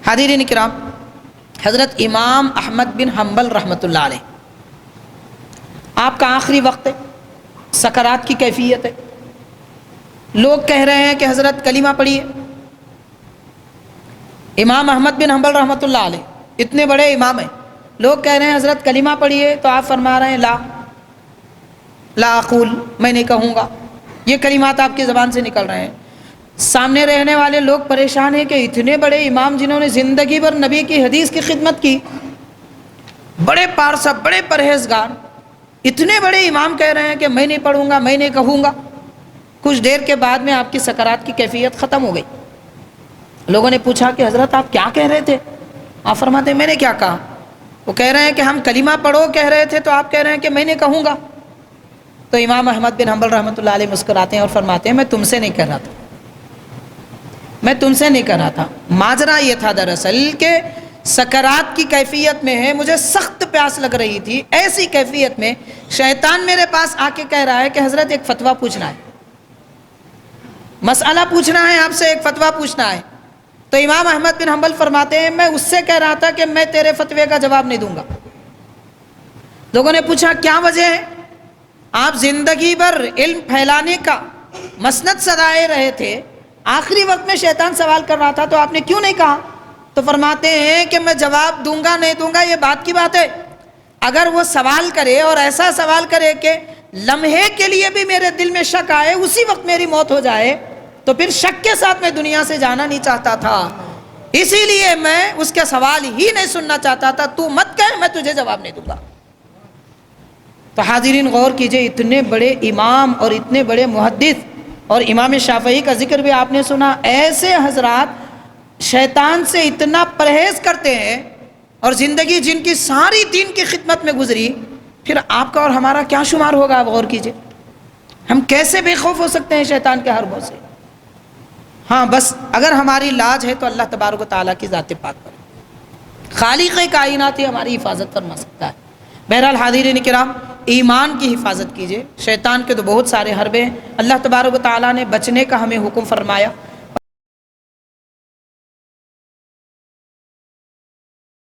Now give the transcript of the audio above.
حاضرین کرام، حضرت امام احمد بن حنبل رحمۃ اللہ علیہ، آپ کا آخری وقت ہے، سکرات کی کیفیت ہے، لوگ کہہ رہے ہیں کہ حضرت کلمہ پڑھیے۔ امام احمد بن حنبل رحمۃ اللہ علیہ اتنے بڑے امام ہیں، لوگ کہہ رہے ہیں حضرت کلمہ پڑھیے، تو آپ فرما رہے ہیں لا اقول، میں نہیں کہوں گا۔ یہ کلمات آپ کی زبان سے نکل رہے ہیں۔ سامنے رہنے والے لوگ پریشان ہیں کہ اتنے بڑے امام جنہوں نے زندگی بھر نبی کی حدیث کی خدمت کی، بڑے پارسا، بڑے پرہیزگار، اتنے بڑے امام کہہ رہے ہیں کہ میں نہیں پڑھوں گا، میں نہیں کہوں گا۔ کچھ دیر کے بعد میں آپ کی سکرات کی کیفیت ختم ہو گئی۔ لوگوں نے پوچھا کہ حضرت آپ کیا کہہ رہے تھے؟ آپ فرماتے ہیں میں نے کیا کہا؟ وہ کہہ رہے ہیں کہ ہم کلمہ پڑھو کہہ رہے تھے، تو آپ کہہ رہے ہیں کہ میں نہیں کہوں گا۔ تو امام احمد بن حنبل رحمۃ اللہ علیہ مسکراتے ہیں اور فرماتے ہیں میں تم سے نہیں کہہ رہا تھا، میں تم سے نہیں کہہ رہا تھا، ماجرا یہ تھا دراصل کہ سکرات کی کیفیت میں ہے، مجھے سخت پیاس لگ رہی تھی، ایسی کیفیت میں شیطان میرے پاس آ کے کہہ رہا ہے کہ حضرت ایک فتویٰ پوچھنا ہے، مسئلہ پوچھنا ہے آپ سے، ایک فتویٰ پوچھنا ہے۔ تو امام احمد بن حنبل فرماتے ہیں میں اس سے کہہ رہا تھا کہ میں تیرے فتوے کا جواب نہیں دوں گا۔ لوگوں نے پوچھا کیا وجہ ہے؟ آپ زندگی بھر علم پھیلانے کا مسند سجائے رہے تھے، آخری وقت میں شیطان سوال کر رہا تھا تو آپ نے کیوں نہیں کہا؟ تو فرماتے ہیں کہ میں جواب دوں گا نہیں دوں گا یہ بات کی بات ہے، اگر وہ سوال کرے اور ایسا سوال کرے کہ لمحے کے لیے بھی میرے دل میں شک آئے، اسی وقت میری موت ہو جائے، تو پھر شک کے ساتھ میں دنیا سے جانا نہیں چاہتا تھا، اسی لیے میں اس کے سوال ہی نہیں سننا چاہتا تھا، تو مت کہہ، میں تجھے جواب نہیں دوں گا۔ تو حاضرین غور کیجئے، اتنے بڑے امام اور اتنے بڑے محدث، اور امام شافعی کا ذکر بھی آپ نے سنا، ایسے حضرات شیطان سے اتنا پرہیز کرتے ہیں، اور زندگی جن کی ساری دین کی خدمت میں گزری، پھر آپ کا اور ہمارا کیا شمار ہوگا؟ آپ غور کیجئے، ہم کیسے بے خوف ہو سکتے ہیں شیطان کے حربوں سے؟ ہاں بس اگر ہماری لاج ہے تو اللہ تبارک و تعالیٰ کی ذات پاک پر، خالق کائنات ہی ہماری حفاظت فرما سکتا ہے۔ بہرحال حاضرین کرام، ایمان کی حفاظت کیجئے، شیطان کے تو بہت سارے حربے ہیں، اللہ تبارک و تعالیٰ نے بچنے کا ہمیں حکم فرمایا۔